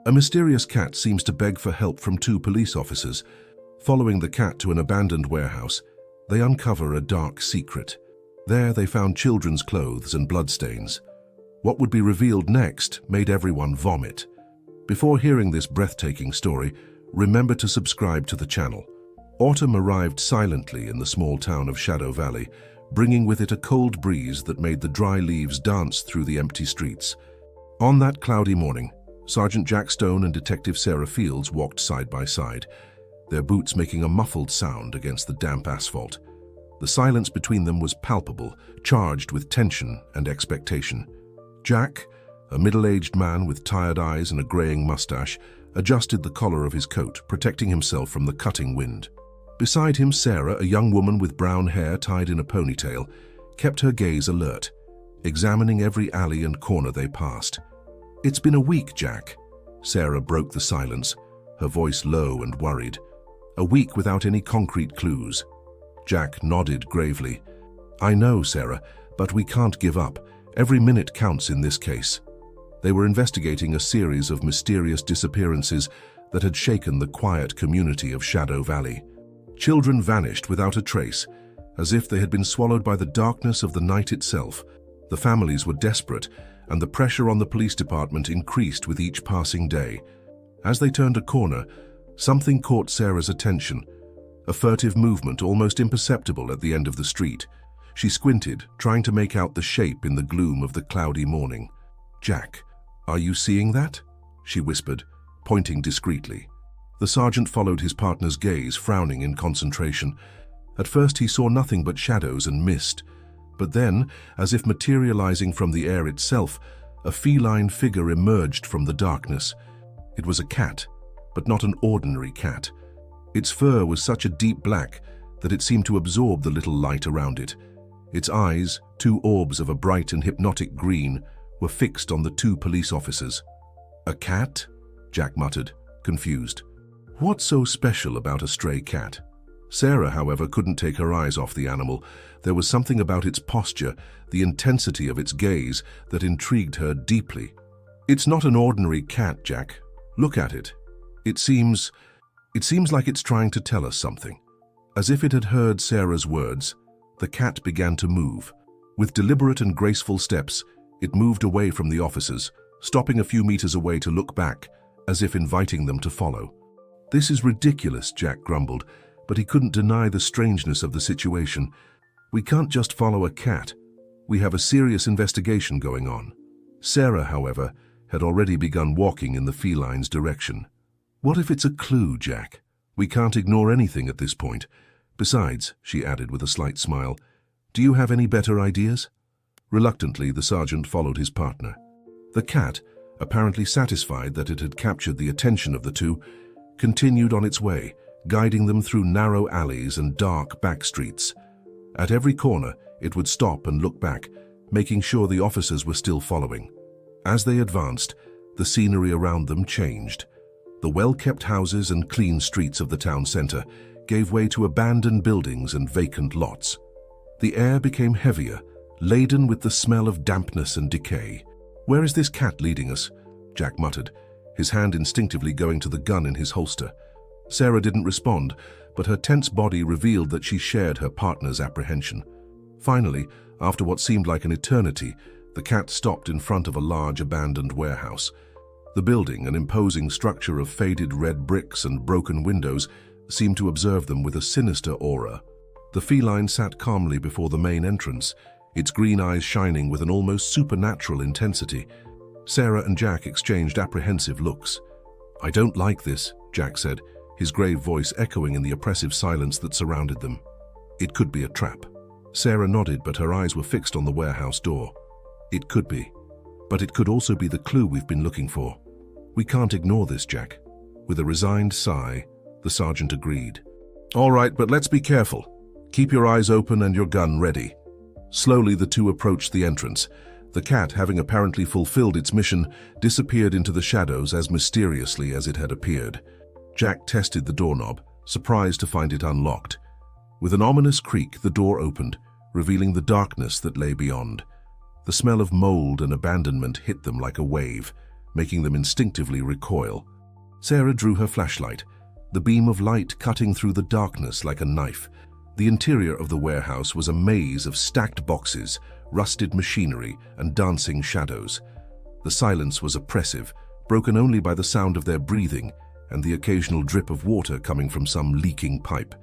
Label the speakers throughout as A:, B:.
A: A mysterious cat seems to beg for help from two police officers. Following the cat to an abandoned warehouse, they uncover a dark secret. There they found children's clothes and bloodstains. What would be revealed next made everyone vomit. Before hearing this breathtaking story, remember to subscribe to the channel. Autumn arrived silently in the small town of Shadow Valley, bringing with it a cold breeze that made the dry leaves dance through the empty streets. On that cloudy morning, Sergeant Jack Stone and Detective Sarah Fields walked side by side, their boots making a muffled sound against the damp asphalt. The silence between them was palpable, charged with tension and expectation. Jack, a middle-aged man with tired eyes and a graying mustache, adjusted the collar of his coat, protecting himself from the cutting wind. Beside him, Sarah, a young woman with brown hair tied in a ponytail, kept her gaze alert, examining every alley and corner they passed. "It's been a week, Jack." Sarah broke the silence, her voice low and worried. "A week without any concrete clues." Jack nodded gravely. "I know, Sarah, but we can't give up. Every minute counts in this case." They were investigating a series of mysterious disappearances that had shaken the quiet community of Shadow Valley. Children vanished without a trace, as if they had been swallowed by the darkness of the night itself. The families were desperate, and the pressure on the police department increased with each passing day. As they turned a corner, something caught Sarah's attention. A furtive movement, almost imperceptible at the end of the street. She squinted, trying to make out the shape in the gloom of the cloudy morning. "Jack, are you seeing that?" she whispered, pointing discreetly. The sergeant followed his partner's gaze, frowning in concentration. At first he saw nothing but shadows and mist, but then, as if materializing from the air itself, a feline figure emerged from the darkness. It was a cat, but not an ordinary cat. Its fur was such a deep black that it seemed to absorb the little light around it. Its eyes, two orbs of a bright and hypnotic green, were fixed on the two police officers. "A cat?" Jack muttered, confused. What's so special about a stray cat? Sarah, however, couldn't take her eyes off the animal. There was something about its posture, the intensity of its gaze, that intrigued her deeply. "It's not an ordinary cat, Jack. Look at it. It seems like it's trying to tell us something." As if it had heard Sarah's words, the cat began to move. With deliberate and graceful steps, it moved away from the officers, stopping a few meters away to look back, as if inviting them to follow. "This is ridiculous," Jack grumbled, but he couldn't deny the strangeness of the situation. "We can't just follow a cat. We have a serious investigation going on." Sarah, however, had already begun walking in the feline's direction. "What if it's a clue, Jack? We can't ignore anything at this point. Besides," she added with a slight smile, "do you have any better ideas?" Reluctantly, the sergeant followed his partner. The cat, apparently satisfied that it had captured the attention of the two, continued on its way, guiding them through narrow alleys and dark back streets. At every corner, it would stop and look back, making sure the officers were still following. As they advanced, the scenery around them changed. The well-kept houses and clean streets of the town center gave way to abandoned buildings and vacant lots. The air became heavier, laden with the smell of dampness and decay. "Where is this cat leading us?" Jack muttered, his hand instinctively going to the gun in his holster. Sarah didn't respond, but her tense body revealed that she shared her partner's apprehension. Finally, after what seemed like an eternity, the cat stopped in front of a large abandoned warehouse. The building, an imposing structure of faded red bricks and broken windows, seemed to observe them with a sinister aura. The feline sat calmly before the main entrance, its green eyes shining with an almost supernatural intensity. Sarah and Jack exchanged apprehensive looks. "I don't like this," Jack said, his grave voice echoing in the oppressive silence that surrounded them. "It could be a trap." Sarah nodded, but her eyes were fixed on the warehouse door. "It could be, but it could also be the clue we've been looking for. We can't ignore this, Jack." With a resigned sigh, the sergeant agreed. "All right, but let's be careful. Keep your eyes open and your gun ready." Slowly, the two approached the entrance. The cat, having apparently fulfilled its mission, disappeared into the shadows as mysteriously as it had appeared. Jack tested the doorknob, surprised to find it unlocked. With an ominous creak, the door opened, revealing the darkness that lay beyond. The smell of mold and abandonment hit them like a wave. making them instinctively recoil. Sarah drew her flashlight, the beam of light cutting through the darkness like a knife. The interior of the warehouse was a maze of stacked boxes, rusted machinery, and dancing shadows. The silence was oppressive, broken only by the sound of their breathing and the occasional drip of water coming from some leaking pipe.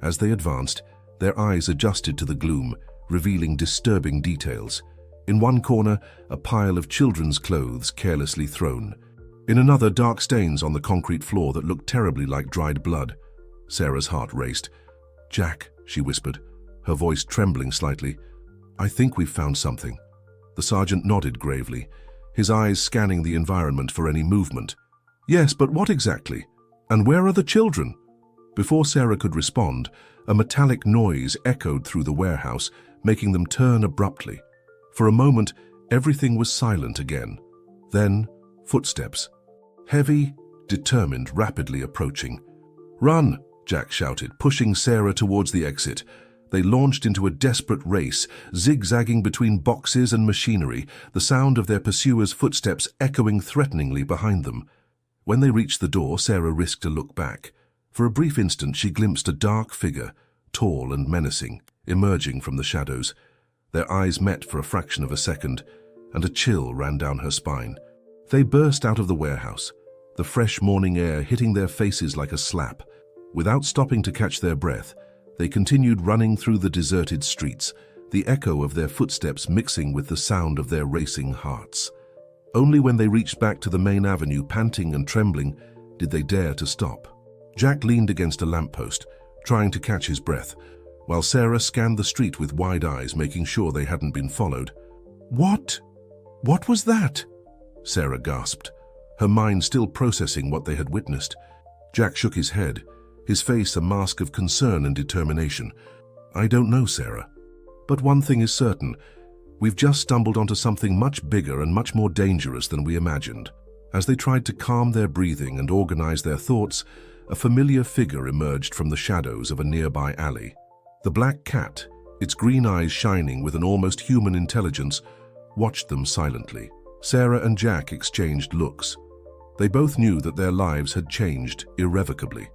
A: As they advanced, their eyes adjusted to the gloom, revealing disturbing details. In one corner, a pile of children's clothes carelessly thrown. In another, dark stains on the concrete floor that looked terribly like dried blood. Sarah's heart raced. "Jack," she whispered, her voice trembling slightly, "I think we've found something." The sergeant nodded gravely, his eyes scanning the environment for any movement. "Yes, but what exactly? And where are the children?" Before Sarah could respond, a metallic noise echoed through the warehouse, making them turn abruptly. For a moment, everything was silent again. Then, footsteps. Heavy, determined, rapidly approaching. "Run!" Jack shouted, pushing Sarah towards the exit. They launched into a desperate race, zigzagging between boxes and machinery, the sound of their pursuers' footsteps echoing threateningly behind them. When they reached the door, Sarah risked a look back. For a brief instant, she glimpsed a dark figure, tall and menacing, emerging from the shadows. Their eyes met for a fraction of a second, and a chill ran down her spine. They burst out of the warehouse, the fresh morning air hitting their faces like a slap. Without stopping to catch their breath, they continued running through the deserted streets, the echo of their footsteps mixing with the sound of their racing hearts. Only when they reached back to the main avenue, panting and trembling, did they dare to stop. Jack leaned against a lamppost, trying to catch his breath, while Sarah scanned the street with wide eyes, making sure they hadn't been followed. "What? What was that?" Sarah gasped, her mind still processing what they had witnessed. Jack shook his head, his face a mask of concern and determination. "I don't know, Sarah. But one thing is certain. We've just stumbled onto something much bigger and much more dangerous than we imagined." As they tried to calm their breathing and organize their thoughts, a familiar figure emerged from the shadows of a nearby alley. The black cat, its green eyes shining with an almost human intelligence, watched them silently. Sarah and Jack exchanged looks. They both knew that their lives had changed irrevocably.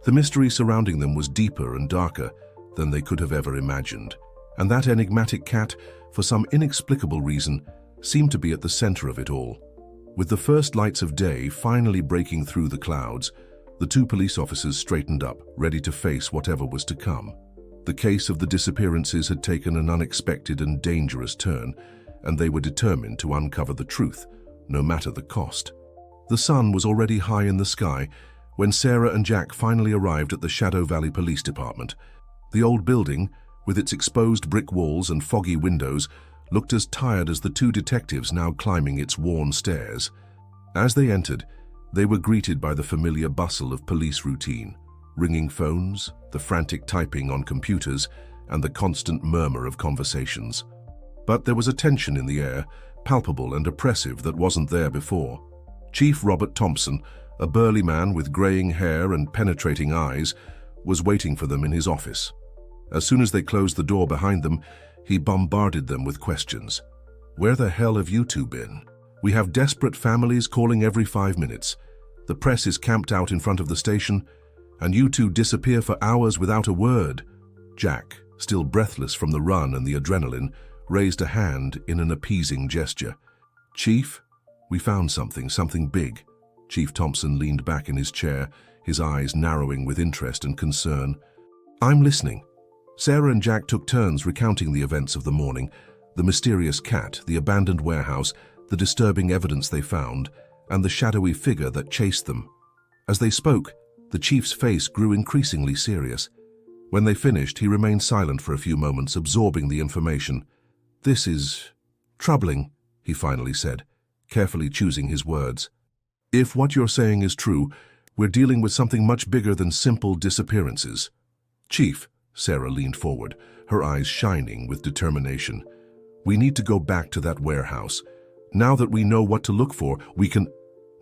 A: The mystery surrounding them was deeper and darker than they could have ever imagined, and that enigmatic cat, for some inexplicable reason, seemed to be at the center of it all. With the first lights of day finally breaking through the clouds, the two police officers straightened up, ready to face whatever was to come. The case of the disappearances had taken an unexpected and dangerous turn, and they were determined to uncover the truth, no matter the cost. The sun was already high in the sky when Sarah and Jack finally arrived at the Shadow Valley Police Department. The old building, with its exposed brick walls and foggy windows, looked as tired as the two detectives now climbing its worn stairs. As they entered, they were greeted by the familiar bustle of police routine, ringing phones, the frantic typing on computers, and the constant murmur of conversations. But there was a tension in the air, palpable and oppressive, that wasn't there before. Chief Robert Thompson, a burly man with graying hair and penetrating eyes, was waiting for them in his office. As soon as they closed the door behind them, he bombarded them with questions. "Where the hell have you two been? We have desperate families calling every 5 minutes. The press is camped out in front of the station, and you two disappear for hours without a word." Jack, still breathless from the run and the adrenaline, raised a hand in an appeasing gesture. "Chief, we found something big." Chief Thompson leaned back in his chair, his eyes narrowing with interest and concern. "I'm listening." Sarah and Jack took turns recounting the events of the morning, the mysterious cat, the abandoned warehouse, the disturbing evidence they found, and the shadowy figure that chased them. As they spoke, the chief's face grew increasingly serious. When they finished, he remained silent for a few moments, absorbing the information. "This is troubling," he finally said, carefully choosing his words. "If what you're saying is true, we're dealing with something much bigger than simple disappearances." "Chief," Sarah leaned forward, her eyes shining with determination, "we need to go back to that warehouse. Now that we know what to look for, we can—"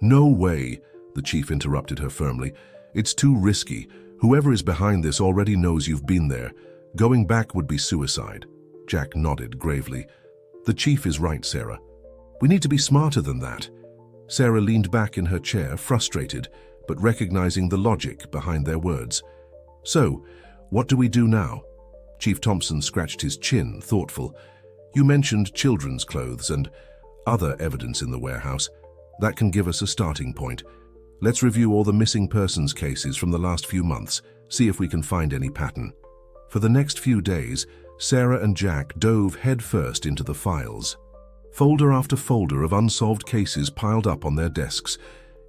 A: "No way," the chief interrupted her firmly. "It's too risky. Whoever is behind this already knows you've been there. Going back would be suicide." Jack nodded gravely. "The chief is right, Sarah. We need to be smarter than that. Sarah leaned back in her chair, frustrated, but recognizing the logic behind their words. "So, what do we do now?" Chief Thompson scratched his chin, thoughtful. "You mentioned children's clothes and other evidence in the warehouse. That can give us a starting point. Let's review all the missing persons cases from the last few months, see if we can find any pattern." For the next few days, Sarah and Jack dove headfirst into the files. Folder after folder of unsolved cases piled up on their desks,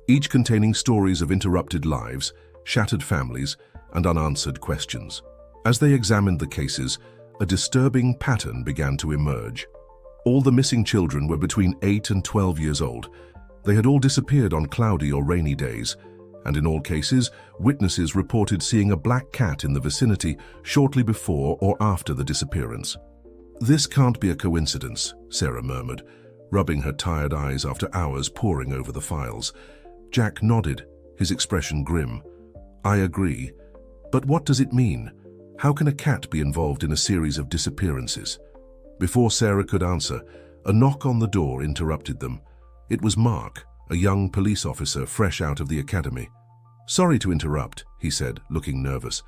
A: each containing stories of interrupted lives, shattered families, and unanswered questions. As they examined the cases, a disturbing pattern began to emerge. All the missing children were between 8 and 12 years old. They had all disappeared on cloudy or rainy days, and in all cases, witnesses reported seeing a black cat in the vicinity shortly before or after the disappearance. "This can't be a coincidence," Sarah murmured, rubbing her tired eyes after hours poring over the files. Jack nodded, his expression grim. "I agree. But what does it mean? How can a cat be involved in a series of disappearances?" Before Sarah could answer, a knock on the door interrupted them. It was Mark, a young police officer fresh out of the academy. "Sorry to interrupt," he said, looking nervous,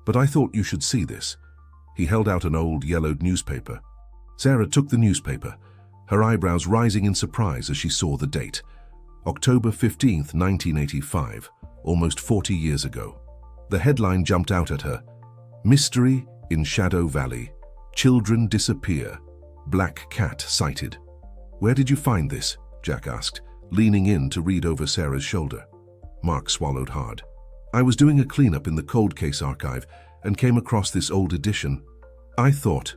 A: "but I thought you should see this." He held out an old yellowed newspaper. Sarah took the newspaper, her eyebrows rising in surprise as she saw the date. October 15th, 1985, almost 40 years ago. The headline jumped out at her. "Mystery in Shadow Valley. Children disappear. Black cat sighted." "Where did you find this?" Jack asked, leaning in to read over Sarah's shoulder. Mark swallowed hard. "I was doing a cleanup in the cold case archive and came across this old edition. I thought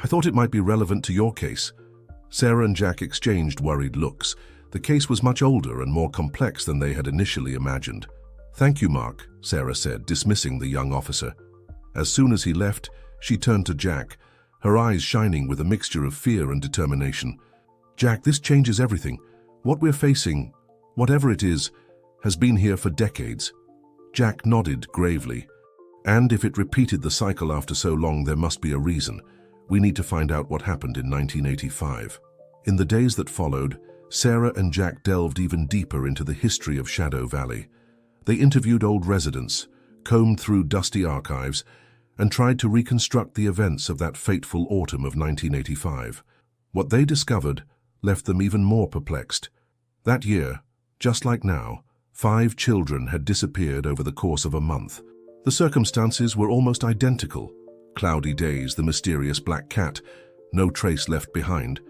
A: it might be relevant to your case." Sarah and Jack exchanged worried looks. The case was much older and more complex than they had initially imagined. "Thank you, Mark," Sarah said, dismissing the young officer. As soon as he left, she turned to Jack, her eyes shining with a mixture of fear and determination. "Jack, this changes everything. What we're facing, whatever it is, has been here for decades." Jack nodded gravely. "And if it repeated the cycle after so long, there must be a reason. We need to find out what happened in 1985. In the days that followed, Sarah and Jack delved even deeper into the history of Shadow Valley. They interviewed old residents, combed through dusty archives, and tried to reconstruct the events of that fateful autumn of 1985. What they discovered left them even more perplexed. That year, just like now, 5 children had disappeared over the course of a month. The circumstances were almost identical. Cloudy days, the mysterious black cat, no trace left behind.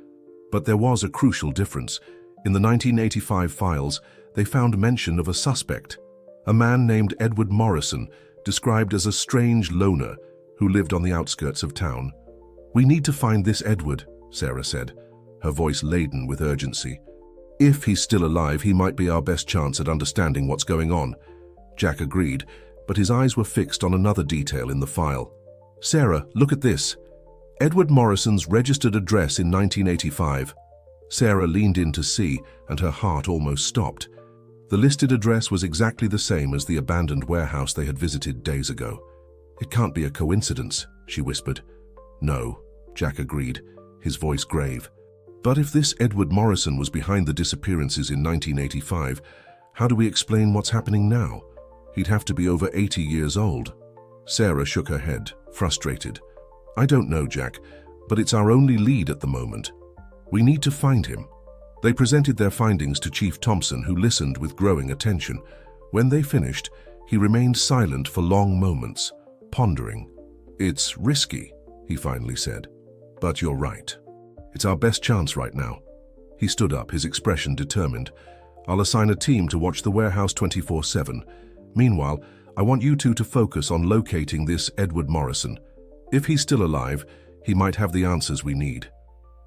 A: But there was a crucial difference. In the 1985 files, they found mention of a suspect, a man named Edward Morrison, described as a strange loner who lived on the outskirts of town. "We need to find this Edward," Sarah said, her voice laden with urgency. "If he's still alive, he might be our best chance at understanding what's going on." Jack agreed, but his eyes were fixed on another detail in the file. "Sarah, look at this. Edward Morrison's registered address in 1985. Sarah leaned in to see, and her heart almost stopped. The listed address was exactly the same as the abandoned warehouse they had visited days ago. "It can't be a coincidence," she whispered. "No," Jack agreed, his voice grave. "But if this Edward Morrison was behind the disappearances in 1985, how do we explain what's happening now? He'd have to be over 80 years old." Sarah shook her head, frustrated. "I don't know, Jack, but it's our only lead at the moment. We need to find him." They presented their findings to Chief Thompson, who listened with growing attention. When they finished, he remained silent for long moments, pondering. "It's risky," he finally said. "But you're right. It's our best chance right now." He stood up, his expression determined. "I'll assign a team to watch the warehouse 24/7. Meanwhile, I want you two to focus on locating this Edward Morrison. If he's still alive, he might have the answers we need."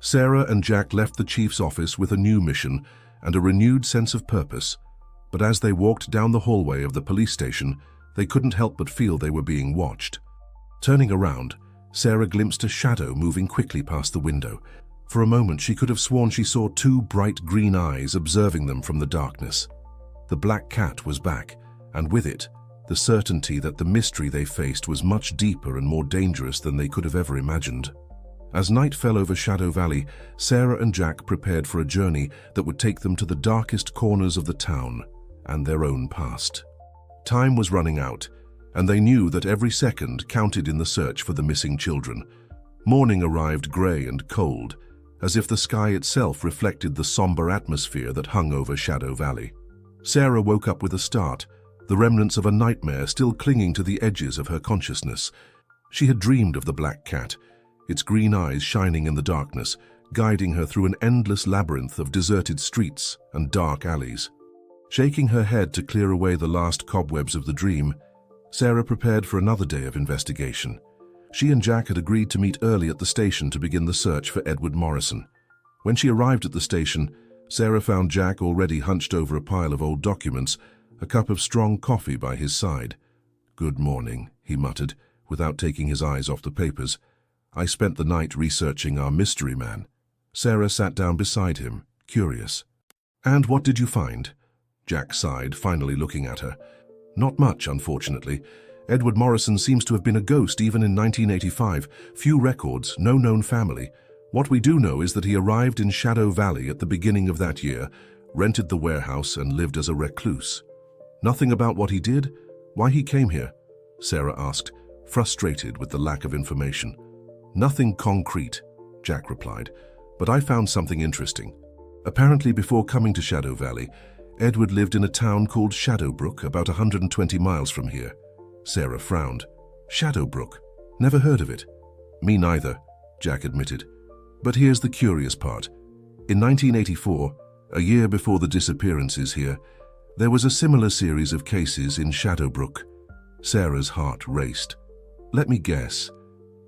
A: Sarah and Jack left the chief's office with a new mission and a renewed sense of purpose. But as they walked down the hallway of the police station, they couldn't help but feel they were being watched. Turning around, Sarah glimpsed a shadow moving quickly past the window. For a moment, she could have sworn she saw 2 bright green eyes observing them from the darkness. The black cat was back, and with it, the certainty that the mystery they faced was much deeper and more dangerous than they could have ever imagined. As night fell over Shadow Valley, Sarah and Jack prepared for a journey that would take them to the darkest corners of the town and their own past. Time was running out, and they knew that every second counted in the search for the missing children. Morning arrived grey and cold, as if the sky itself reflected the somber atmosphere that hung over Shadow Valley. Sarah woke up with a start, the remnants of a nightmare still clinging to the edges of her consciousness. She had dreamed of the black cat, its green eyes shining in the darkness, guiding her through an endless labyrinth of deserted streets and dark alleys. Shaking her head to clear away the last cobwebs of the dream, Sarah prepared for another day of investigation. She and Jack had agreed to meet early at the station to begin the search for Edward Morrison. When she arrived at the station, Sarah found Jack already hunched over a pile of old documents, a cup of strong coffee by his side. "Good morning," he muttered, without taking his eyes off the papers. "I spent the night researching our mystery man." Sarah sat down beside him, curious. "And what did you find?" Jack sighed, finally looking at her. "Not much, unfortunately. Edward Morrison seems to have been a ghost even in 1985. Few records, no known family. What we do know is that he arrived in Shadow Valley at the beginning of that year, rented the warehouse and lived as a recluse. Nothing about what he did? Why he came here?" Sarah asked, frustrated with the lack of information. "Nothing concrete," Jack replied, "but I found something interesting. Apparently before coming to Shadow Valley, Edward lived in a town called Shadowbrook, about 120 miles from here." Sarah frowned. "Shadowbrook? Never heard of it." "Me neither," Jack admitted. "But here's the curious part. In 1984, a year before the disappearances here, there was a similar series of cases in Shadowbrook." Sarah's heart raced. "Let me guess.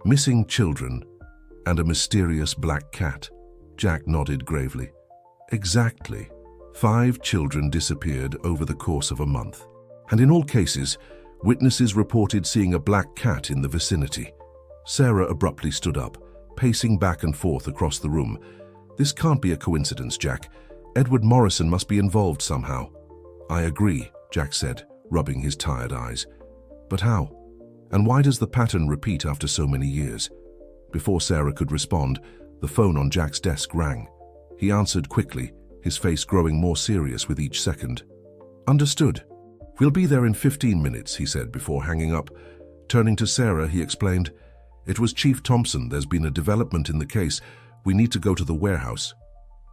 A: Missing children and a mysterious black cat." Jack nodded gravely. "Exactly. 5 children disappeared over the course of a month. And in all cases, witnesses reported seeing a black cat in the vicinity." Sarah abruptly stood up, pacing back and forth across the room. "This can't be a coincidence, Jack. Edward Morrison must be involved somehow." "I agree," Jack said, rubbing his tired eyes. "But how? And why does the pattern repeat after so many years?" Before Sarah could respond, the phone on Jack's desk rang. He answered quickly, his face growing more serious with each second. "Understood. We'll be there in 15 minutes, he said before hanging up. Turning to Sarah, he explained, "It was Chief Thompson. There's been a development in the case. We need to go to the warehouse."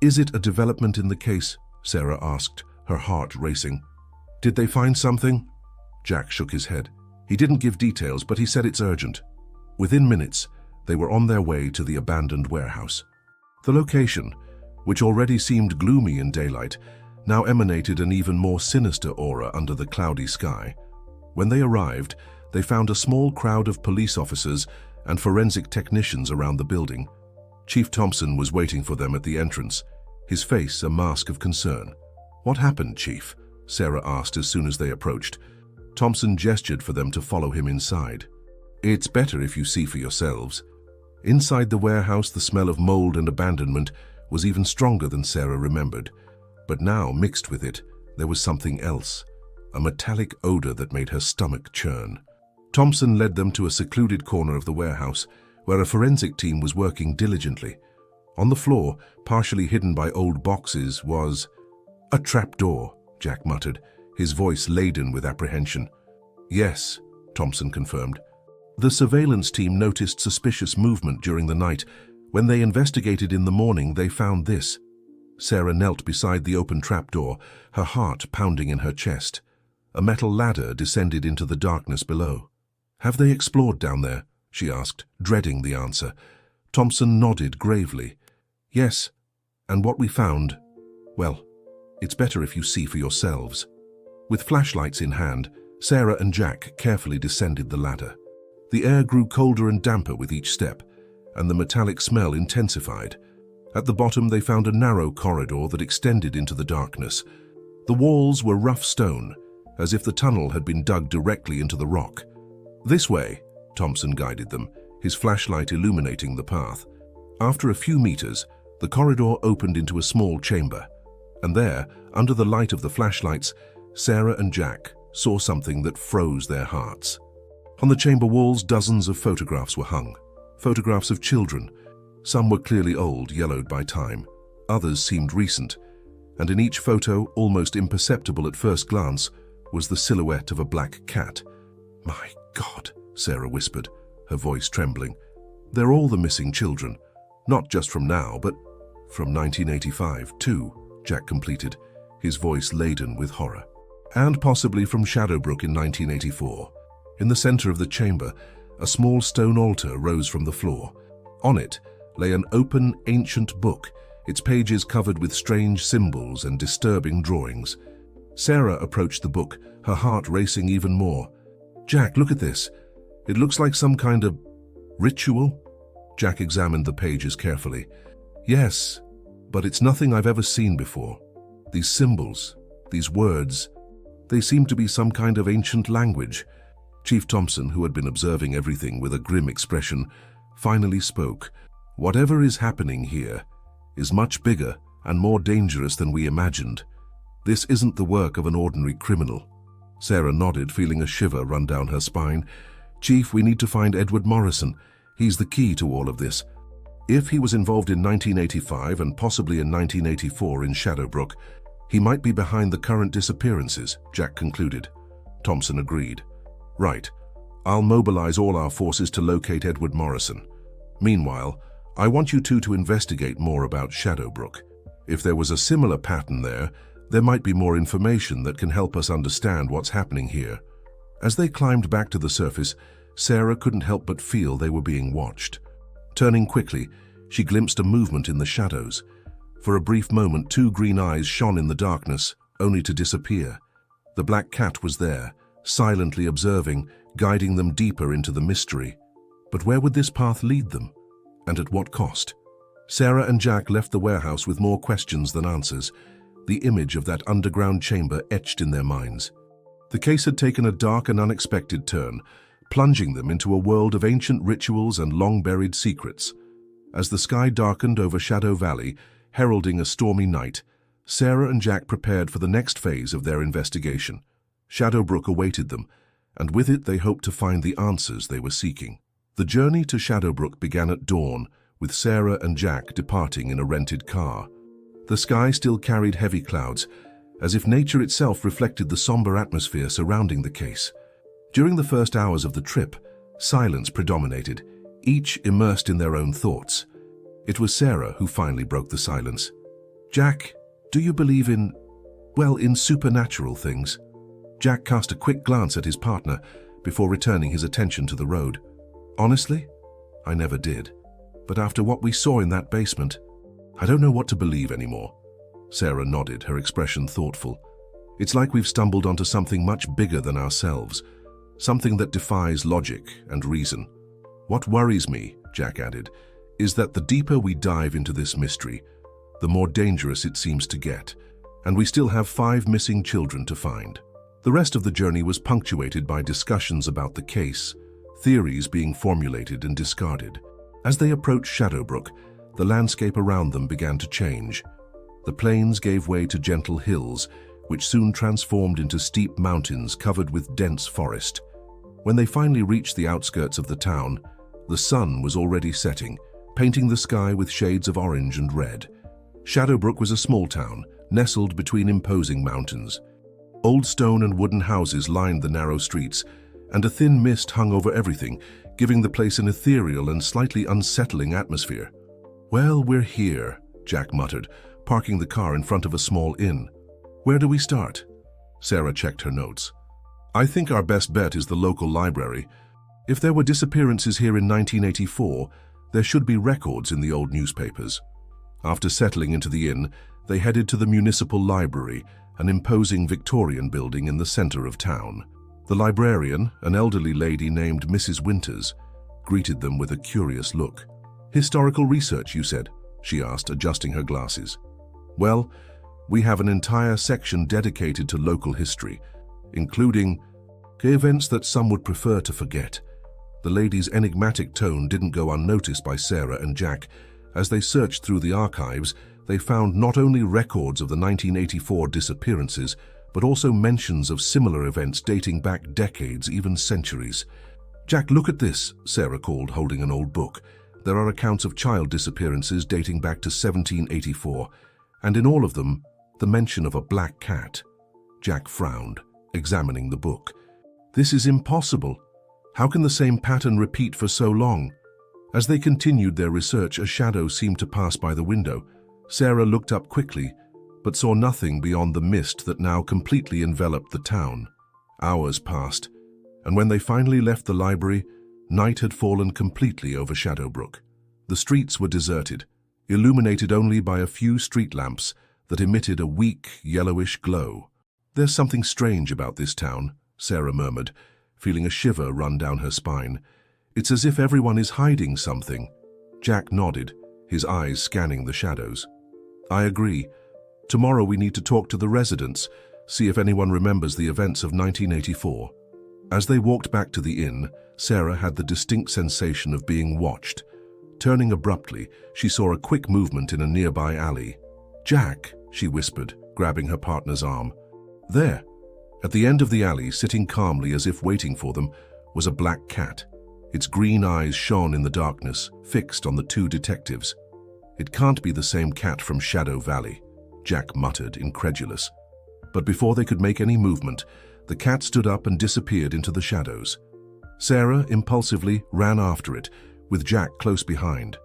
A: "Is it a development in the case?" Sarah asked, her heart racing. "Did they find something?" Jack shook his head. He didn't give details, but he said it's urgent. Within minutes, they were on their way to the abandoned warehouse. The location, which already seemed gloomy in daylight, now emanated an even more sinister aura under the cloudy sky. When they arrived, they found a small crowd of police officers and forensic technicians around the building. Chief Thompson was waiting for them at the entrance, his face a mask of concern. "What happened, Chief?" Sarah asked as soon as they approached. Thompson gestured for them to follow him inside. "It's better if you see for yourselves." Inside the warehouse, the smell of mold and abandonment was even stronger than Sarah remembered. But now, mixed with it, there was something else, a metallic odor that made her stomach churn. Thompson led them to a secluded corner of the warehouse, where a forensic team was working diligently. On the floor, partially hidden by old boxes, was a trapdoor, Jack muttered, his voice laden with apprehension. "Yes," Thompson confirmed. The surveillance team noticed suspicious movement during the night. When they investigated in the morning, they found this. Sarah knelt beside the open trapdoor, her heart pounding in her chest. A metal ladder descended into the darkness below. "Have they explored down there?" she asked, dreading the answer. Thompson nodded gravely. "Yes, and what we found, well, it's better if you see for yourselves." With flashlights in hand, Sarah and Jack carefully descended the ladder. The air grew colder and damper with each step, and the metallic smell intensified. At the bottom, they found a narrow corridor that extended into the darkness. The walls were rough stone, as if the tunnel had been dug directly into the rock. "This way," Thompson guided them, his flashlight illuminating the path. After a few meters, the corridor opened into a small chamber, and there, under the light of the flashlights, Sarah and Jack saw something that froze their hearts. On the chamber walls, dozens of photographs were hung. Photographs of children, Some were clearly old, yellowed by time. Others seemed recent, and in each photo, almost imperceptible at first glance, was the silhouette of a black cat. "My God," Sarah whispered, her voice trembling. "They're all the missing children, not just from now, but from 1985 too," Jack completed, his voice laden with horror. "And possibly from Shadowbrook in 1984. In the center of the chamber, a small stone altar rose from the floor. On it lay an open, ancient book, its pages covered with strange symbols and disturbing drawings." Sarah approached the book, her heart racing even more. "Jack, look at this. It looks like some kind of ritual." Jack examined the pages carefully. "Yes, but it's nothing I've ever seen before. These symbols, these words, they seem to be some kind of ancient language." Chief Thompson, who had been observing everything with a grim expression, finally spoke. "Whatever is happening here is much bigger and more dangerous than we imagined. This isn't the work of an ordinary criminal." Sarah nodded, feeling a shiver run down her spine. "Chief, we need to find Edward Morrison. He's the key to all of this. If he was involved in 1985 and possibly in 1984 in Shadowbrook, he might be behind the current disappearances," Jack concluded. Thompson agreed. "Right. I'll mobilize all our forces to locate Edward Morrison. Meanwhile, I want you two to investigate more about Shadowbrook. If there was a similar pattern there might be more information that can help us understand what's happening here." As they climbed back to the surface, Sarah couldn't help but feel they were being watched. Turning quickly, she glimpsed a movement in the shadows. For a brief moment, two green eyes shone in the darkness, only to disappear. The black cat was there, silently observing, guiding them deeper into the mystery. But where would this path lead them? And at what cost? Sarah and Jack left the warehouse with more questions than answers, the image of that underground chamber etched in their minds. The case had taken a dark and unexpected turn, plunging them into a world of ancient rituals and long-buried secrets. As the sky darkened over Shadow Valley, heralding a stormy night, Sarah and Jack prepared for the next phase of their investigation. Shadowbrook awaited them, and with it they hoped to find the answers they were seeking. The journey to Shadowbrook began at dawn, with Sarah and Jack departing in a rented car. The sky still carried heavy clouds, as if nature itself reflected the somber atmosphere surrounding the case. During the first hours of the trip, silence predominated, each immersed in their own thoughts. It was Sarah who finally broke the silence. "Jack, do you believe in supernatural things?" Jack cast a quick glance at his partner before returning his attention to the road. "Honestly, I never did. But after what we saw in that basement, I don't know what to believe anymore." Sarah nodded, her expression thoughtful. "It's like we've stumbled onto something much bigger than ourselves, something that defies logic and reason. What worries me," Jack added, "is that the deeper we dive into this mystery, the more dangerous it seems to get, and we still have 5 missing children to find." The rest of the journey was punctuated by discussions about the case, theories being formulated and discarded. As they approached Shadowbrook, the landscape around them began to change. The plains gave way to gentle hills, which soon transformed into steep mountains covered with dense forest. When they finally reached the outskirts of the town, the sun was already setting, painting the sky with shades of orange and red. Shadowbrook was a small town, nestled between imposing mountains. Old stone and wooden houses lined the narrow streets, and a thin mist hung over everything, giving the place an ethereal and slightly unsettling atmosphere. "Well, we're here," Jack muttered, parking the car in front of a small inn. "Where do we start?" Sarah checked her notes. "I think our best bet is the local library. If there were disappearances here in 1984, there should be records in the old newspapers." After settling into the inn, they headed to the municipal library, an imposing Victorian building in the center of town. The librarian, an elderly lady named Mrs. Winters, greeted them with a curious look. "Historical research, you said?" she asked, adjusting her glasses. "Well, we have an entire section dedicated to local history, including events that some would prefer to forget." The lady's enigmatic tone didn't go unnoticed by Sarah and Jack. As they searched through the archives, they found not only records of the 1984 disappearances, but also mentions of similar events dating back decades, even centuries. "Jack, look at this," Sarah called, holding an old book. There are accounts of child disappearances dating back to 1784, and in all of them, the mention of a black cat. Jack frowned, examining the book. This is impossible. How can the same pattern repeat for so long? As they continued their research, a shadow seemed to pass by the window. Sarah looked up quickly, but saw nothing beyond the mist that now completely enveloped the town. Hours passed, and when they finally left the library, night had fallen completely over Shadowbrook. The streets were deserted, illuminated only by a few street lamps that emitted a weak, yellowish glow. "There's something strange about this town," Sarah murmured, feeling a shiver run down her spine. "It's as if everyone is hiding something." Jack nodded, his eyes scanning the shadows. "I agree. Tomorrow we need to talk to the residents, see if anyone remembers the events of 1984. As they walked back to the inn, Sarah had the distinct sensation of being watched. Turning abruptly, she saw a quick movement in a nearby alley. "Jack," she whispered, grabbing her partner's arm. There, at the end of the alley, sitting calmly as if waiting for them, was a black cat. Its green eyes shone in the darkness, fixed on the two detectives. "It can't be the same cat from Shadow Valley," Jack muttered, incredulous. But before they could make any movement, the cat stood up and disappeared into the shadows. Sarah impulsively ran after it, with Jack close behind.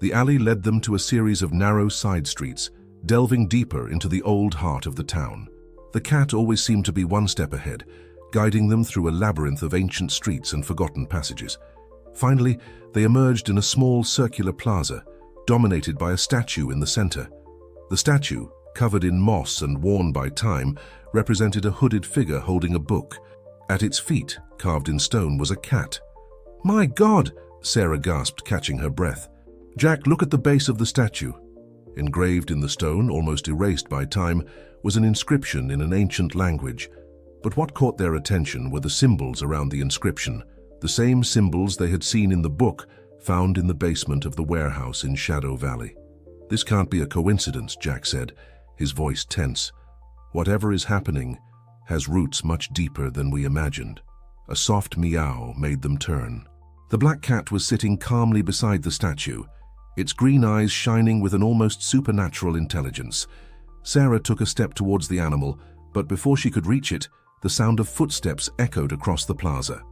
A: The alley led them to a series of narrow side streets, delving deeper into the old heart of the town. The cat always seemed to be one step ahead, guiding them through a labyrinth of ancient streets and forgotten passages. Finally, they emerged in a small circular plaza, dominated by a statue in the center. The statue, covered in moss and worn by time, represented a hooded figure holding a book. At its feet, carved in stone, was a cat. "My God!" Sarah gasped, catching her breath. "Jack, look at the base of the statue." Engraved in the stone, almost erased by time, was an inscription in an ancient language. But what caught their attention were the symbols around the inscription, the same symbols they had seen in the book found in the basement of the warehouse in Shadow Valley. "This can't be a coincidence," Jack said, his voice tense. "Whatever is happening has roots much deeper than we imagined." A soft meow made them turn. The black cat was sitting calmly beside the statue, its green eyes shining with an almost supernatural intelligence. Sarah took a step towards the animal, but before she could reach it, the sound of footsteps echoed across the plaza.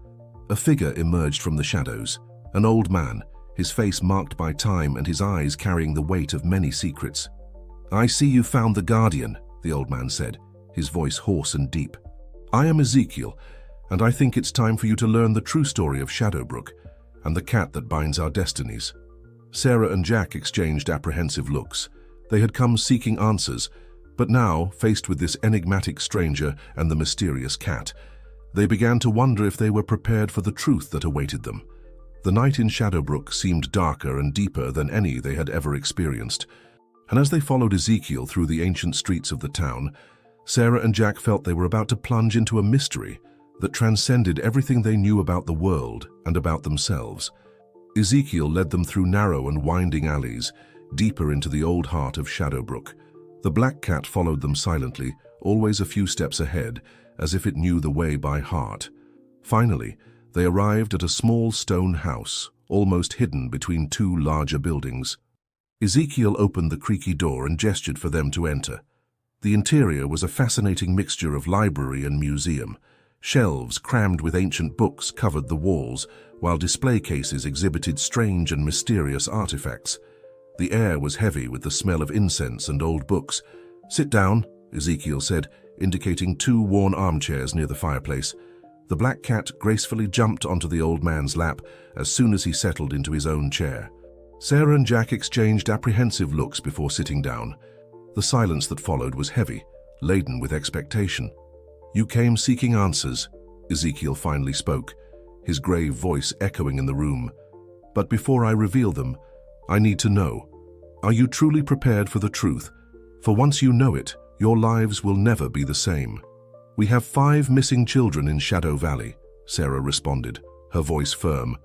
A: A figure emerged from the shadows, an old man, his face marked by time and his eyes carrying the weight of many secrets. "I see you found the Guardian," the old man said, his voice hoarse and deep. "I am Ezekiel, and I think it's time for you to learn the true story of Shadowbrook and the cat that binds our destinies." Sarah and Jack exchanged apprehensive looks. They had come seeking answers, but now, faced with this enigmatic stranger and the mysterious cat, they began to wonder if they were prepared for the truth that awaited them. The night in Shadowbrook seemed darker and deeper than any they had ever experienced, and as they followed Ezekiel through the ancient streets of the town, Sarah and Jack felt they were about to plunge into a mystery that transcended everything they knew about the world and about themselves. Ezekiel led them through narrow and winding alleys, deeper into the old heart of Shadowbrook. The black cat followed them silently, always a few steps ahead, as if it knew the way by heart. Finally, they arrived at a small stone house, almost hidden between two larger buildings. Ezekiel opened the creaky door and gestured for them to enter. The interior was a fascinating mixture of library and museum. Shelves crammed with ancient books covered the walls, while display cases exhibited strange and mysterious artifacts. The air was heavy with the smell of incense and old books. "Sit down," Ezekiel said, indicating two worn armchairs near the fireplace. The black cat gracefully jumped onto the old man's lap as soon as he settled into his own chair. Sarah and Jack exchanged apprehensive looks before sitting down. The silence that followed was heavy, laden with expectation. "You came seeking answers," Ezekiel finally spoke, his grave voice echoing in the room. "But before I reveal them, I need to know, are you truly prepared for the truth? For once you know it, your lives will never be the same." "We have 5 missing children in Shadow Valley," Sarah responded, her voice firm.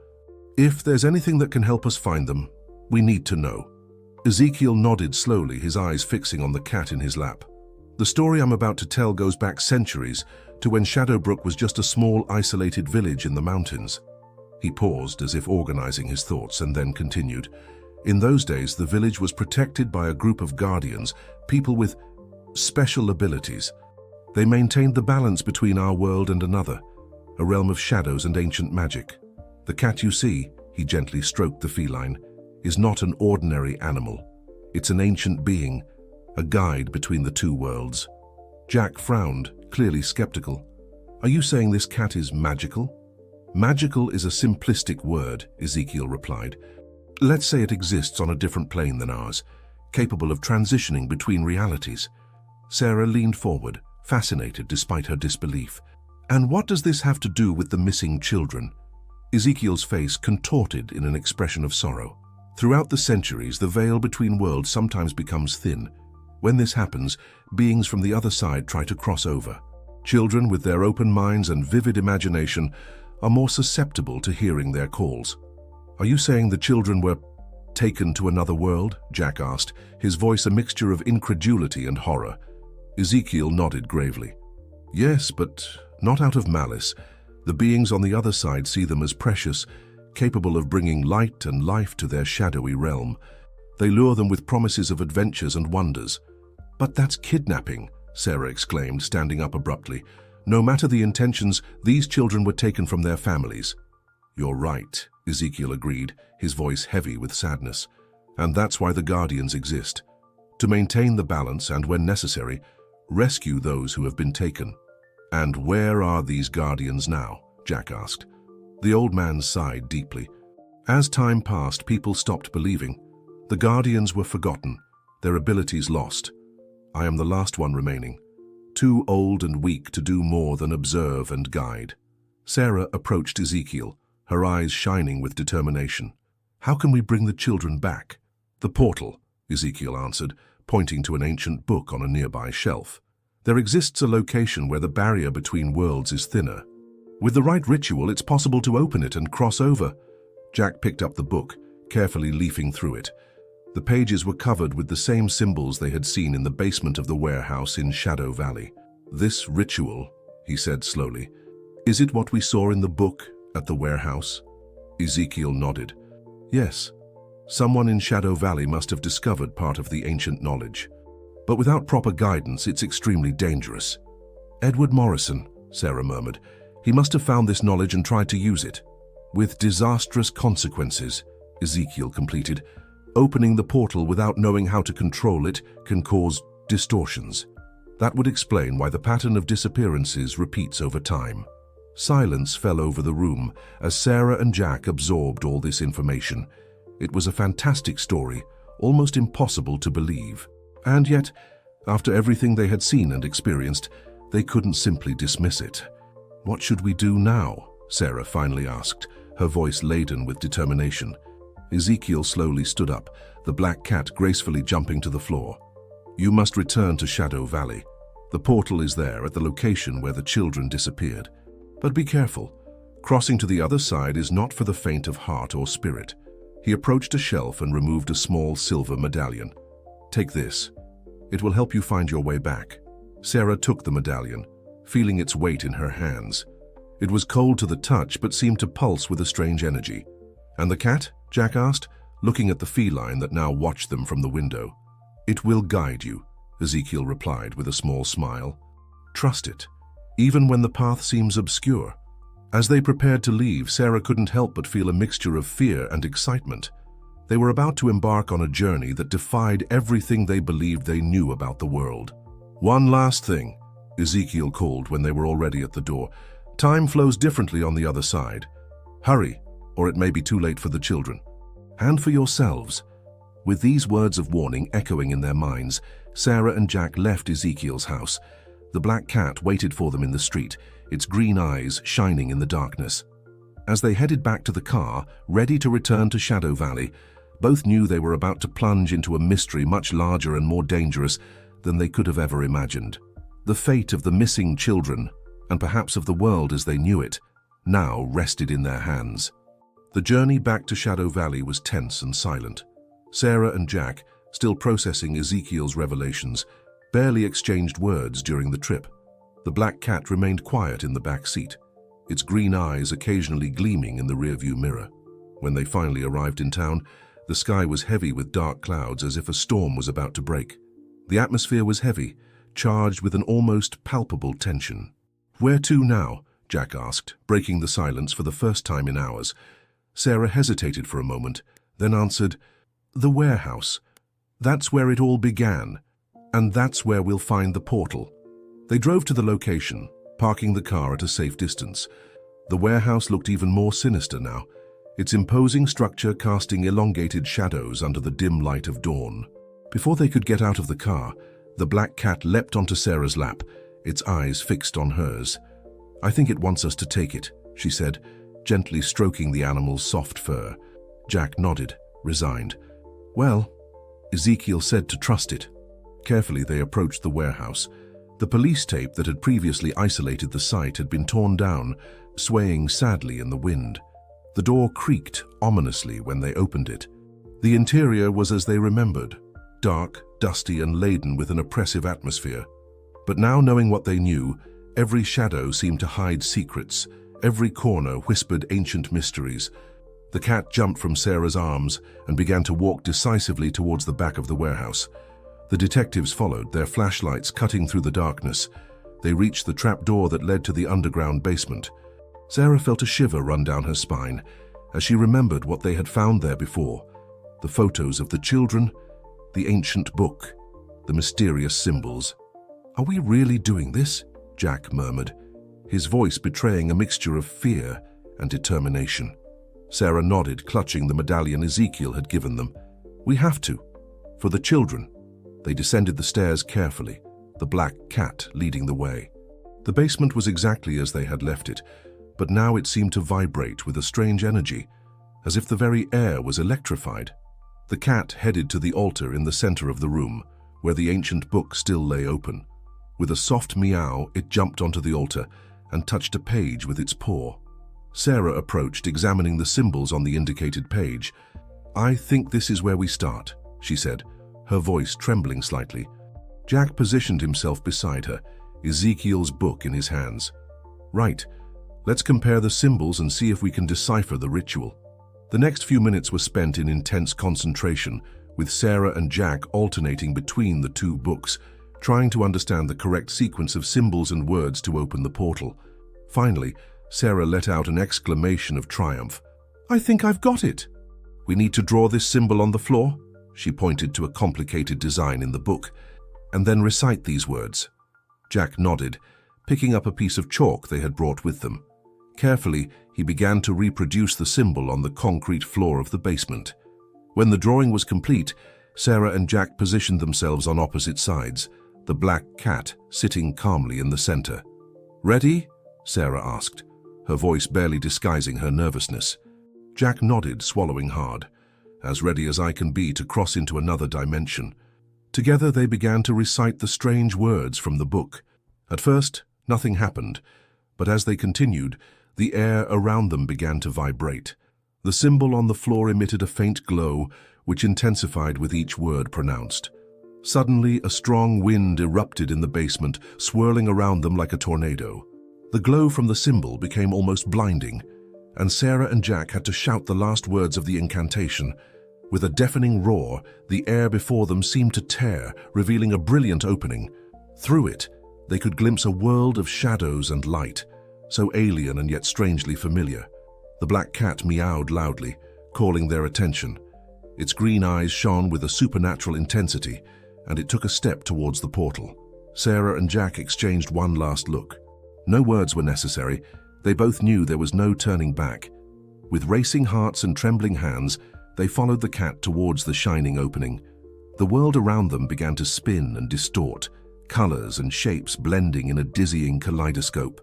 A: "If there's anything that can help us find them, we need to know." Ezekiel nodded slowly, his eyes fixing on the cat in his lap. "The story I'm about to tell goes back centuries to when Shadowbrook was just a small, isolated village in the mountains. He paused as if organizing his thoughts and then continued. In those days, the village was protected by a group of guardians, people with special abilities. They maintained the balance between our world and another, a realm of shadows and ancient magic. The cat you see, he gently stroked the feline, is not an ordinary animal. It's an ancient being, a guide between the two worlds. Jack frowned, clearly skeptical. Are you saying this cat is magical? Magical is a simplistic word, Ezekiel replied. Let's say it exists on a different plane than ours, capable of transitioning between realities. Sarah leaned forward, fascinated despite her disbelief. And what does this have to do with the missing children? Ezekiel's face contorted in an expression of sorrow. Throughout the centuries, the veil between worlds sometimes becomes thin. When this happens, beings from the other side try to cross over. Children with their open minds and vivid imagination are more susceptible to hearing their calls. Are you saying the children were taken to another world? Jack asked, his voice a mixture of incredulity and horror. Ezekiel nodded gravely. Yes, but not out of malice. The beings on the other side see them as precious, capable of bringing light and life to their shadowy realm. They lure them with promises of adventures and wonders. But that's kidnapping, Sarah exclaimed, standing up abruptly. No matter the intentions, these children were taken from their families. You're right, Ezekiel agreed, his voice heavy with sadness. And that's why the Guardians exist. To maintain the balance and, when necessary, rescue those who have been taken. And where are these Guardians now? Jack asked. The old man sighed deeply. As time passed, people stopped believing. The Guardians were forgotten, their abilities lost. I am the last one remaining, too old and weak to do more than observe and guide. Sarah approached Ezekiel, her eyes shining with determination. How can we bring the children back? The portal, Ezekiel answered, pointing to an ancient book on a nearby shelf. There exists a location where the barrier between worlds is thinner. With the right ritual, it's possible to open it and cross over. Jack picked up the book, carefully leafing through it. The pages were covered with the same symbols they had seen in the basement of the warehouse in Shadow Valley. This ritual, he said slowly, is it what we saw in the book at the warehouse? Ezekiel nodded. Yes, someone in Shadow Valley must have discovered part of the ancient knowledge. But without proper guidance, it's extremely dangerous. Edward Morrison, Sarah murmured. He must have found this knowledge and tried to use it. With disastrous consequences, Ezekiel completed. Opening the portal without knowing how to control it can cause distortions. That would explain why the pattern of disappearances repeats over time. Silence fell over the room as Sarah and Jack absorbed all this information. It was a fantastic story, almost impossible to believe. And yet, after everything they had seen and experienced, they couldn't simply dismiss it. What should we do now? Sarah finally asked, her voice laden with determination. Ezekiel slowly stood up, the black cat gracefully jumping to the floor. You must return to Shadow Valley. The portal is there at the location where the children disappeared. But be careful. Crossing to the other side is not for the faint of heart or spirit. He approached a shelf and removed a small silver medallion. Take this. It will help you find your way back. Sarah took the medallion, feeling its weight in her hands. It was cold to the touch but seemed to pulse with a strange energy. And the cat? Jack asked, looking at the feline that now watched them from the window. It will guide you, Ezekiel replied with a small smile. Trust it, even when the path seems obscure. As they prepared to leave, Sarah couldn't help but feel a mixture of fear and excitement. They were about to embark on a journey that defied everything they believed they knew about the world. One last thing, Ezekiel called when they were already at the door. Time flows differently on the other side. Hurry, or it may be too late for the children. And for yourselves. With these words of warning echoing in their minds, Sarah and Jack left Ezekiel's house. The black cat waited for them in the street, its green eyes shining in the darkness. As they headed back to the car, ready to return to Shadow Valley, both knew they were about to plunge into a mystery much larger and more dangerous than they could have ever imagined. The fate of the missing children, and perhaps of the world as they knew it, now rested in their hands. The journey back to Shadow Valley was tense and silent. Sarah and Jack, still processing Ezekiel's revelations, barely exchanged words during the trip. The black cat remained quiet in the back seat, its green eyes occasionally gleaming in the rearview mirror. When they finally arrived in town, the sky was heavy with dark clouds as if a storm was about to break. The atmosphere was heavy, charged with an almost palpable tension. "Where to now?" Jack asked, breaking the silence for the first time in hours. Sarah hesitated for a moment, then answered, "The warehouse. That's where it all began, and that's where we'll find the portal." They drove to the location, parking the car at a safe distance. The warehouse looked even more sinister now, its imposing structure casting elongated shadows under the dim light of dawn. Before they could get out of the car, the black cat leapt onto Sarah's lap, its eyes fixed on hers. "I think it wants us to take it," she said, gently stroking the animal's soft fur. Jack nodded, resigned. "Well," Ezekiel said to trust it. Carefully they approached the warehouse. The police tape that had previously isolated the site had been torn down, swaying sadly in the wind. The door creaked ominously when they opened it. The interior was as they remembered, dark, dusty, and laden with an oppressive atmosphere. But now, knowing what they knew, every shadow seemed to hide secrets, every corner whispered ancient mysteries. The cat jumped from Sarah's arms and began to walk decisively towards the back of the warehouse. The detectives followed, their flashlights cutting through the darkness. They reached the trapdoor that led to the underground basement. Sarah felt a shiver run down her spine as she remembered what they had found there before: the photos of the children, the ancient book, the mysterious symbols. "Are we really doing this?" Jack murmured, his voice betraying a mixture of fear and determination. Sarah nodded, clutching the medallion Ezekiel had given them. "We have to. For the children." They descended the stairs carefully, the black cat leading the way. The basement was exactly as they had left it, but now it seemed to vibrate with a strange energy, as if the very air was electrified. The cat headed to the altar in the center of the room, where the ancient book still lay open. With a soft meow, it jumped onto the altar and touched a page with its paw. Sarah approached, examining the symbols on the indicated page. "I think this is where we start," she said, her voice trembling slightly. Jack positioned himself beside her, Ezekiel's book in his hands. "Right. Let's compare the symbols and see if we can decipher the ritual." The next few minutes were spent in intense concentration, with Sarah and Jack alternating between the two books, trying to understand the correct sequence of symbols and words to open the portal. Finally, Sarah let out an exclamation of triumph. "I think I've got it." "We need to draw this symbol on the floor," she pointed to a complicated design in the book, "and then recite these words." Jack nodded, picking up a piece of chalk they had brought with them. Carefully, he began to reproduce the symbol on the concrete floor of the basement. When the drawing was complete, Sarah and Jack positioned themselves on opposite sides, the black cat sitting calmly in the center. "Ready?" Sarah asked, her voice barely disguising her nervousness. Jack nodded, swallowing hard. "As ready as I can be to cross into another dimension." Together they began to recite the strange words from the book. At first, nothing happened, but as they continued, the air around them began to vibrate. The symbol on the floor emitted a faint glow, which intensified with each word pronounced. Suddenly, a strong wind erupted in the basement, swirling around them like a tornado. The glow from the symbol became almost blinding, and Sarah and Jack had to shout the last words of the incantation. With a deafening roar, the air before them seemed to tear, revealing a brilliant opening. Through it, they could glimpse a world of shadows and light, so alien and yet strangely familiar. The black cat meowed loudly, calling their attention. Its green eyes shone with a supernatural intensity, and it took a step towards the portal. Sarah and Jack exchanged one last look. No words were necessary. They both knew there was no turning back. With racing hearts and trembling hands, they followed the cat towards the shining opening. The world around them began to spin and distort, colors and shapes blending in a dizzying kaleidoscope.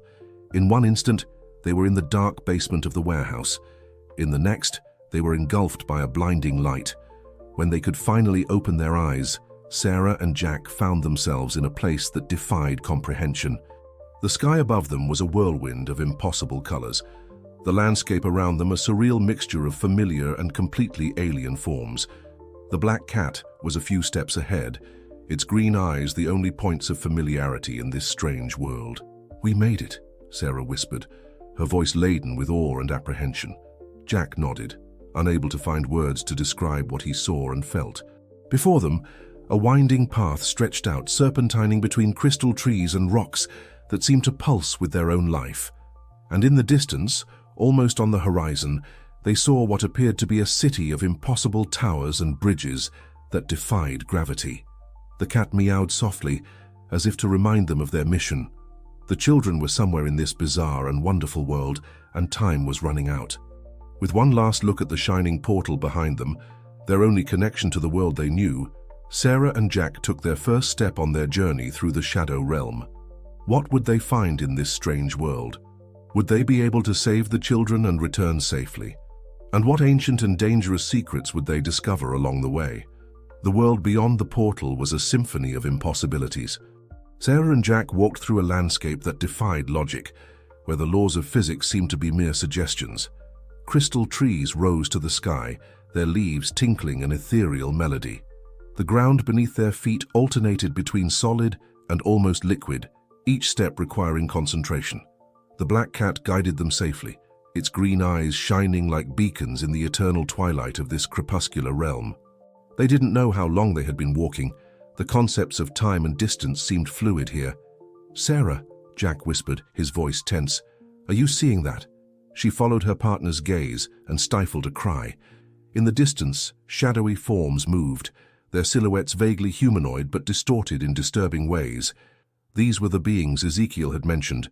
A: In one instant, they were in the dark basement of the warehouse. In the next, they were engulfed by a blinding light. When they could finally open their eyes, Sarah and Jack found themselves in a place that defied comprehension. The sky above them was a whirlwind of impossible colors. The landscape around them a surreal mixture of familiar and completely alien forms. The black cat was a few steps ahead, its green eyes the only points of familiarity in this strange world. "We made it," Sarah whispered, her voice laden with awe and apprehension. Jack nodded, unable to find words to describe what he saw and felt. Before them, a winding path stretched out, serpentining between crystal trees and rocks that seemed to pulse with their own life. And in the distance, almost on the horizon, they saw what appeared to be a city of impossible towers and bridges that defied gravity. The cat meowed softly, as if to remind them of their mission. The children were somewhere in this bizarre and wonderful world, and time was running out. With one last look at the shining portal behind them, their only connection to the world they knew, Sarah and Jack took their first step on their journey through the Shadow Realm. What would they find in this strange world? Would they be able to save the children and return safely? And what ancient and dangerous secrets would they discover along the way? The world beyond the portal was a symphony of impossibilities. Sarah and Jack walked through a landscape that defied logic, where the laws of physics seemed to be mere suggestions. Crystal trees rose to the sky, their leaves tinkling an ethereal melody. The ground beneath their feet alternated between solid and almost liquid, each step requiring concentration. The black cat guided them safely, its green eyes shining like beacons in the eternal twilight of this crepuscular realm. They didn't know how long they had been walking. The concepts of time and distance seemed fluid here. "Sarah," Jack whispered, his voice tense, "are you seeing that?" She followed her partner's gaze and stifled a cry. In the distance, shadowy forms moved, their silhouettes vaguely humanoid but distorted in disturbing ways. These were the beings Ezekiel had mentioned,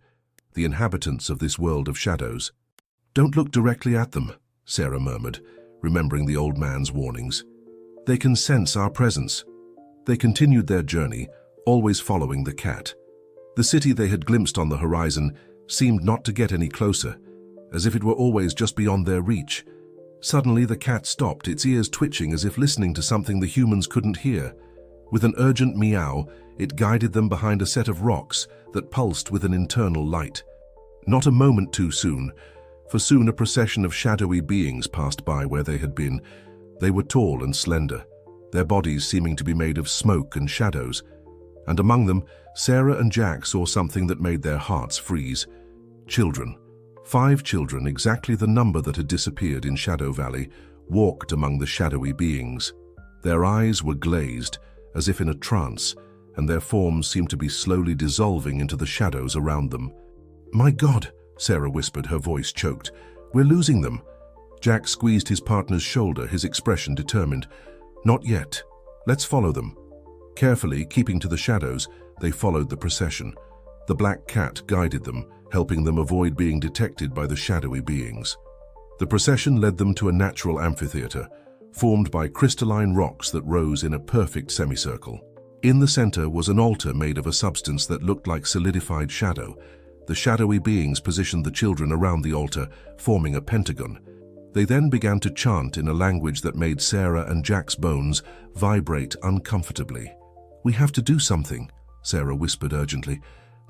A: the inhabitants of this world of shadows. "Don't look directly at them," Sarah murmured, remembering the old man's warnings. "They can sense our presence." They continued their journey, always following the cat. The city they had glimpsed on the horizon seemed not to get any closer, as if it were always just beyond their reach. Suddenly the cat stopped, its ears twitching as if listening to something the humans couldn't hear. With an urgent meow, it guided them behind a set of rocks that pulsed with an internal light. Not a moment too soon, for soon a procession of shadowy beings passed by where they had been. They were tall and slender, their bodies seeming to be made of smoke and shadows. And among them, Sarah and Jack saw something that made their hearts freeze. Children. 5 children, exactly the number that had disappeared in Shadow Valley, walked among the shadowy beings. Their eyes were glazed, as if in a trance, and their forms seemed to be slowly dissolving into the shadows around them. "My God," Sarah whispered, her voice choked. "We're losing them." Jack squeezed his partner's shoulder, his expression determined. "Not yet. Let's follow them." Carefully, keeping to the shadows, they followed the procession. The black cat guided them, helping them avoid being detected by the shadowy beings. The procession led them to a natural amphitheater, formed by crystalline rocks that rose in a perfect semicircle. In the center was an altar made of a substance that looked like solidified shadow. The shadowy beings positioned the children around the altar, forming a pentagon. They then began to chant in a language that made Sarah and Jack's bones vibrate uncomfortably. "We have to do something," Sarah whispered urgently.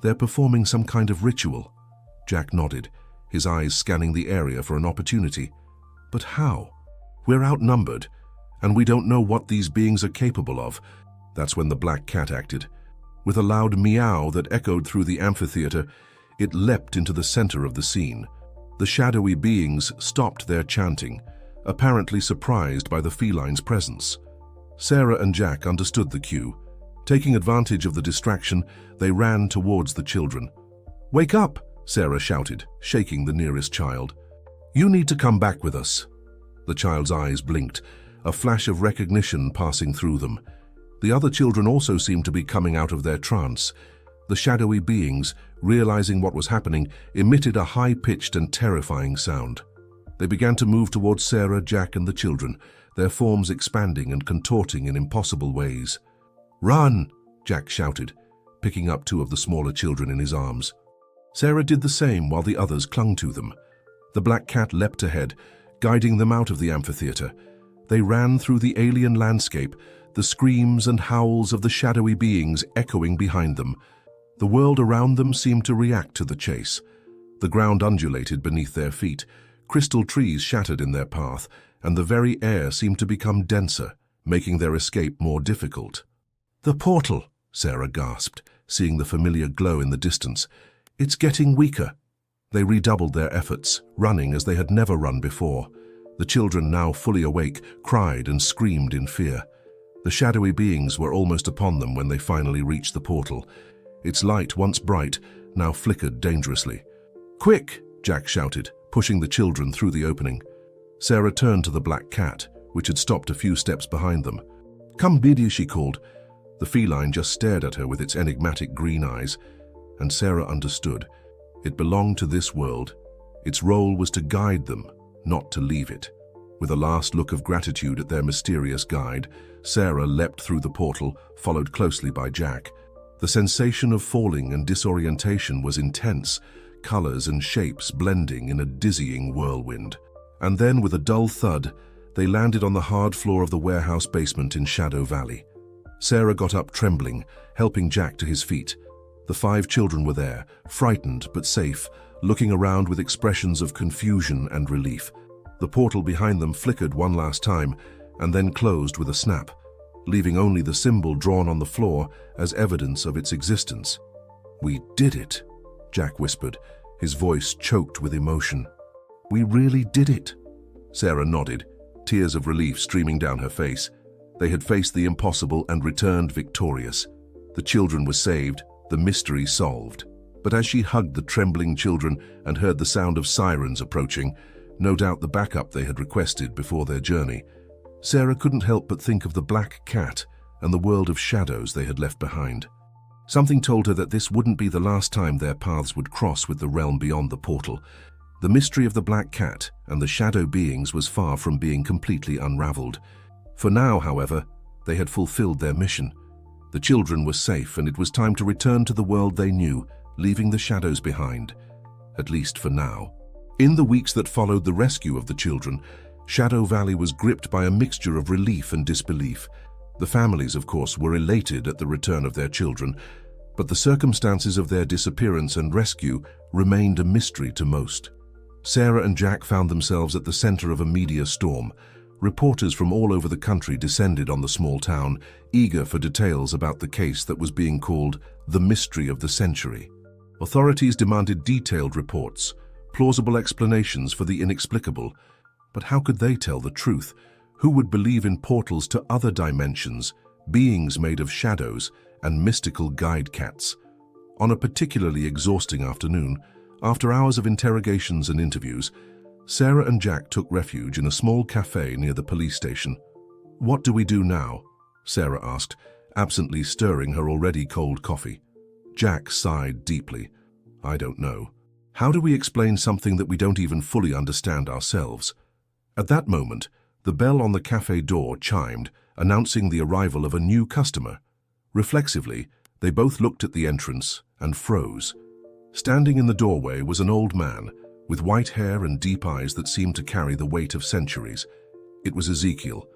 A: "They're performing some kind of ritual." Jack nodded, his eyes scanning the area for an opportunity. "But how? We're outnumbered, and we don't know what these beings are capable of." That's when the black cat acted. With a loud meow that echoed through the amphitheater, it leapt into the center of the scene. The shadowy beings stopped their chanting, apparently surprised by the feline's presence. Sarah and Jack understood the cue. Taking advantage of the distraction, they ran towards the children. "Wake up!" Sarah shouted, shaking the nearest child. "You need to come back with us." The child's eyes blinked, a flash of recognition passing through them. The other children also seemed to be coming out of their trance. The shadowy beings, realizing what was happening, emitted a high-pitched and terrifying sound. They began to move towards Sarah, Jack, and the children, their forms expanding and contorting in impossible ways. "Run!" Jack shouted, picking up 2 of the smaller children in his arms. Sarah did the same while the others clung to them. The black cat leapt ahead, guiding them out of the amphitheater. They ran through the alien landscape, the screams and howls of the shadowy beings echoing behind them. The world around them seemed to react to the chase. The ground undulated beneath their feet, crystal trees shattered in their path, and the very air seemed to become denser, making their escape more difficult. "The portal," Sarah gasped, seeing the familiar glow in the distance. "It's getting weaker." They redoubled their efforts, running as they had never run before. The children, now fully awake, cried and screamed in fear. The shadowy beings were almost upon them when they finally reached the portal. Its light, once bright, now flickered dangerously. "Quick!" Jack shouted, pushing the children through the opening. Sarah turned to the black cat, which had stopped a few steps behind them. "Come, Biddy," she called. The feline just stared at her with its enigmatic green eyes, and Sarah understood. It belonged to this world. Its role was to guide them, not to leave it. With a last look of gratitude at their mysterious guide, Sarah leapt through the portal, followed closely by Jack. The sensation of falling and disorientation was intense, colors and shapes blending in a dizzying whirlwind. And then, with a dull thud, they landed on the hard floor of the warehouse basement in Shadow Valley. Sarah got up trembling, helping Jack to his feet. The 5 children were there, frightened but safe, looking around with expressions of confusion and relief. The portal behind them flickered one last time and then closed with a snap, leaving only the symbol drawn on the floor as evidence of its existence. "We did it," Jack whispered, his voice choked with emotion. "We really did it." Sarah nodded, tears of relief streaming down her face. They had faced the impossible and returned victorious. The children were saved, the mystery solved. But as she hugged the trembling children and heard the sound of sirens approaching, no doubt the backup they had requested before their journey, Sarah couldn't help but think of the black cat and the world of shadows they had left behind. Something told her that this wouldn't be the last time their paths would cross with the realm beyond the portal. The mystery of the black cat and the shadow beings was far from being completely unraveled. For now, however, they had fulfilled their mission. The children were safe, and it was time to return to the world they knew, leaving the shadows behind, at least for now. In the weeks that followed the rescue of the children, Shadow Valley was gripped by a mixture of relief and disbelief. The families, of course, were elated at the return of their children, but the circumstances of their disappearance and rescue remained a mystery to most. Sarah and Jack found themselves at the center of a media storm. Reporters from all over the country descended on the small town, eager for details about the case that was being called the mystery of the century. Authorities demanded detailed reports, plausible explanations for the inexplicable. But how could they tell the truth? Who would believe in portals to other dimensions, beings made of shadows, and mystical guide cats? On a particularly exhausting afternoon, after hours of interrogations and interviews, Sarah and Jack took refuge in a small cafe near the police station. "What do we do now?" Sarah asked, absently stirring her already cold coffee. Jack sighed deeply. "I don't know. How do we explain something that we don't even fully understand ourselves?" At that moment, the bell on the cafe door chimed, announcing the arrival of a new customer. Reflexively, they both looked at the entrance and froze. Standing in the doorway was an old man, with white hair and deep eyes that seemed to carry the weight of centuries. It was Ezekiel.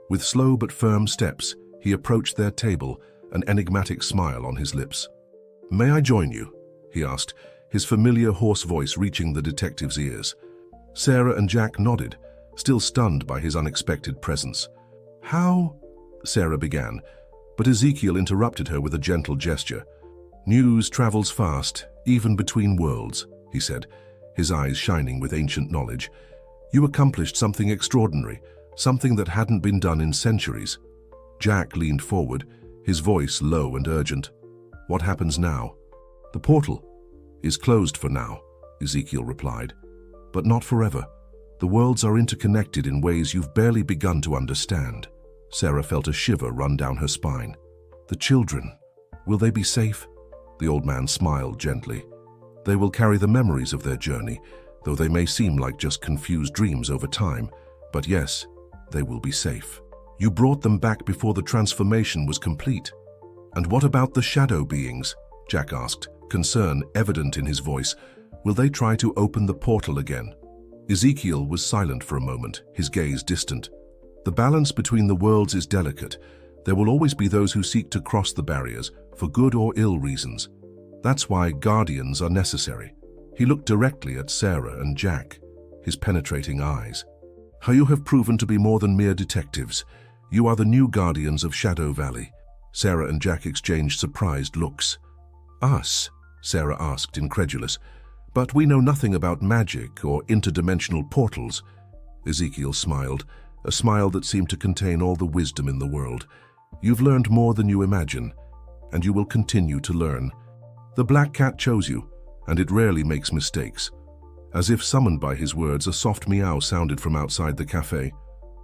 A: With slow but firm steps, he approached their table, an enigmatic smile on his lips. "May I join you?" he asked, his familiar hoarse voice reaching the detective's ears. Sarah and Jack nodded, still stunned by his unexpected presence. "How?" Sarah began, but Ezekiel interrupted her with a gentle gesture. "News travels fast, even between worlds," he said, his eyes shining with ancient knowledge. "You accomplished something extraordinary, something that hadn't been done in centuries." Jack leaned forward, his voice low and urgent. "What happens now?" "The portal is closed for now," Ezekiel replied. "But not forever. The worlds are interconnected in ways you've barely begun to understand." Sarah felt a shiver run down her spine. "The children, will they be safe?" The old man smiled gently. "They will carry the memories of their journey, though they may seem like just confused dreams over time. But yes, they will be safe. You brought them back before the transformation was complete." "And what about the shadow beings?" Jack asked, concern evident in his voice. "Will they try to open the portal again?" Ezekiel was silent for a moment, his gaze distant. "The balance between the worlds is delicate. There will always be those who seek to cross the barriers, for good or ill reasons. That's why guardians are necessary." He looked directly at Sarah and Jack, his penetrating eyes. "How you have proven to be more than mere detectives. You are the new guardians of Shadow Valley." Sarah and Jack exchanged surprised looks. "Us?" Sarah asked, incredulous. But we know nothing about magic or interdimensional portals. Ezekiel smiled, a smile that seemed to contain all the wisdom in the world. You've learned more than you imagine, and you will continue to learn. The black cat chose you, and it rarely makes mistakes. As if summoned by his words, a soft meow sounded from outside the cafe.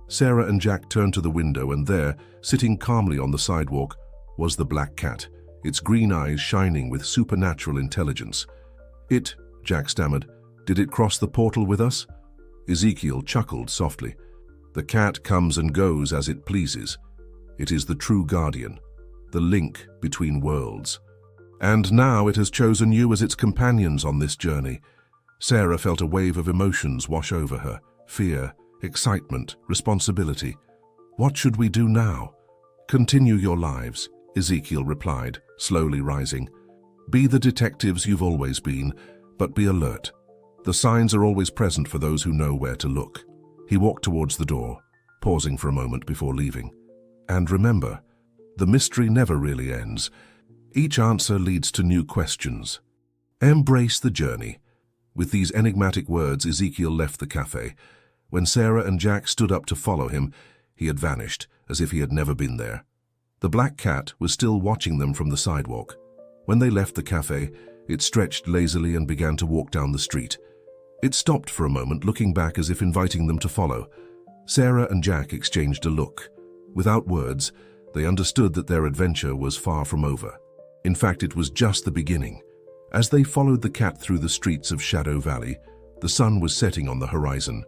A: Sarah and Jack turned to the window, and there, sitting calmly on the sidewalk, was the black cat, its green eyes shining with supernatural intelligence. Jack stammered. Did it cross the portal with us? Ezekiel chuckled softly. The cat comes and goes as it pleases. It is the true guardian, the link between worlds. And now it has chosen you as its companions on this journey. Sarah felt a wave of emotions wash over her. Fear, excitement, responsibility. What should we do now? Continue your lives, Ezekiel replied, slowly rising. Be the detectives you've always been, but be alert. The signs are always present for those who know where to look. He walked towards the door, pausing for a moment before leaving. And remember, the mystery never really ends. Each answer leads to new questions. Embrace the journey. With these enigmatic words, Ezekiel left the cafe. When Sarah and Jack stood up to follow him, he had vanished, as if he had never been there. The black cat was still watching them from the sidewalk. When they left the cafe, it stretched lazily and began to walk down the street. It stopped for a moment, looking back as if inviting them to follow. Sarah and Jack exchanged a look. Without words, they understood that their adventure was far from over. In fact, it was just the beginning. As they followed the cat through the streets of Shadow Valley, the sun was setting on the horizon,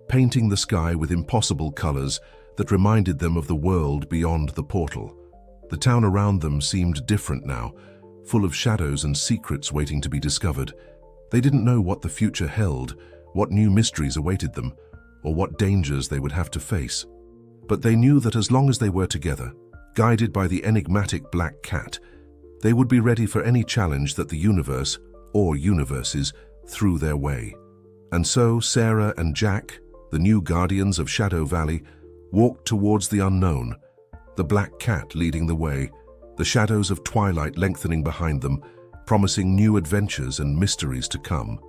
A: painting the sky with impossible colors that reminded them of the world beyond the portal. The town around them seemed different now, full of shadows and secrets waiting to be discovered. They didn't know what the future held, what new mysteries awaited them, or what dangers they would have to face. But they knew that as long as they were together, guided by the enigmatic black cat, they would be ready for any challenge that the universe, or universes, threw their way. And so Sarah and Jack, the new guardians of Shadow Valley, walked towards the unknown, the black cat leading the way, the shadows of twilight lengthening behind them, promising new adventures and mysteries to come.